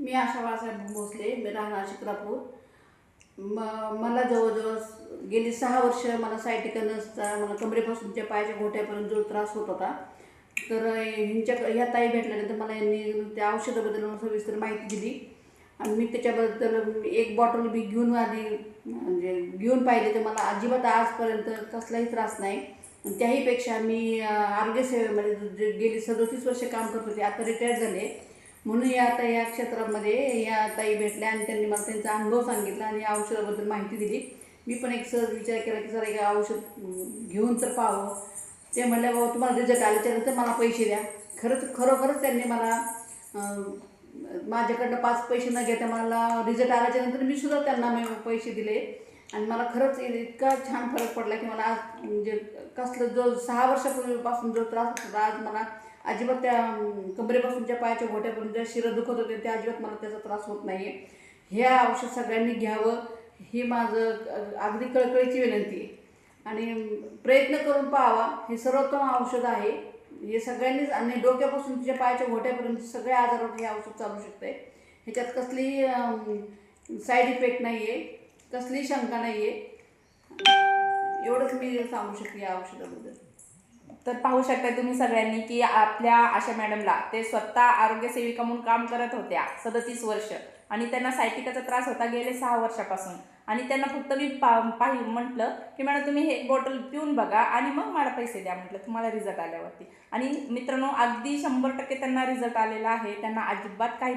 मी आशा बाळासाहेब भोसले, मी राहणार शिक्रापूर. मला जवळजवळ गेली 6 वर्ष मला सायटिका नसता, मला कमरेपासूनच्या पायाच्या घोट्यापर्यंत जो त्रास होत होता. तर ह्या ताई भेटल्यानंतर मला यांनी त्या औषधाबद्दल सविस्तर माहिती दिली आणि मी त्याच्याबद्दल एक बॉटल बी घेऊन आधी म्हणजे घेऊन पाहिले तर मला अजिबात आजपर्यंत कसलाही त्रास नाही. त्याहीपेक्षा मी आरोग्यसेवेमध्ये गेली 37 वर्ष काम करत होते, आता रिटायर झाले. म्हणून आता या क्षेत्रामध्ये या ताई भेटल्या आणि त्यांनी मला त्यांचा अनुभव सांगितला आणि औषधाबद्दल माहिती दिली. मी पण एक सहज विचार केला की जरा एक औषध घेऊन तर पाहावं. ते म्हणल्या बाबा तुम्हाला रिझल्ट आल्याच्यानंतर मला पैसे द्या. खरोखरच त्यांनी मला माझ्याकडनं 5 पैसे न घेता मला रिझल्ट आल्याच्यानंतर मी सुद्धा त्यांना पैसे दिले आणि मला खरंच इतका छान फरक पडला की मला आज म्हणजे कसलं जो 6 वर्षापूर्वीपासून जो त्रास होता आज मला अजिबात त्या कमरेपासूनच्या पायाच्या घोट्यापर्यंत ज्या शिरं दुखत होते त्या अजिबात मला त्याचा त्रास होत नाही आहे. हे औषध सगळ्यांनी घ्यावं ही माझं अगदी कळकळीची विनंती आहे आणि प्रयत्न करून पाहावा. हे सर्वोत्तम औषध आहे. हे सगळ्यांनीच आणि डोक्यापासून तुझ्या पायाच्या घोट्यापर्यंत सगळ्या आजारावर हे औषध चालू शकते. ह्याच्यात कसलीही साईड इफेक्ट नाही आहे, कसलीही शंका नाही आहे. एवढंच मी सांगू शकते या औषधाबद्दल. तर पाहू शकता तुम्ही सगळ्यांनी की आपल्या आशा मॅडमला ते स्वतः आरोग्य सेविका म्हणून काम करत होत्या 37 वर्ष आणि त्यांना सायटिकाचा त्रास होता गेले 6 वर्षापासून आणि त्यांना फक्त मी म्हटलं की मॅडम तुम्ही हे बॉटल पिऊन बघा आणि मग मला पैसे द्या म्हटलं तुम्हाला रिझल्ट आल्यावरती. आणि मित्रांनो अगदी 100% त्यांना रिझल्ट आलेला आहे. त्यांना अजिबात काही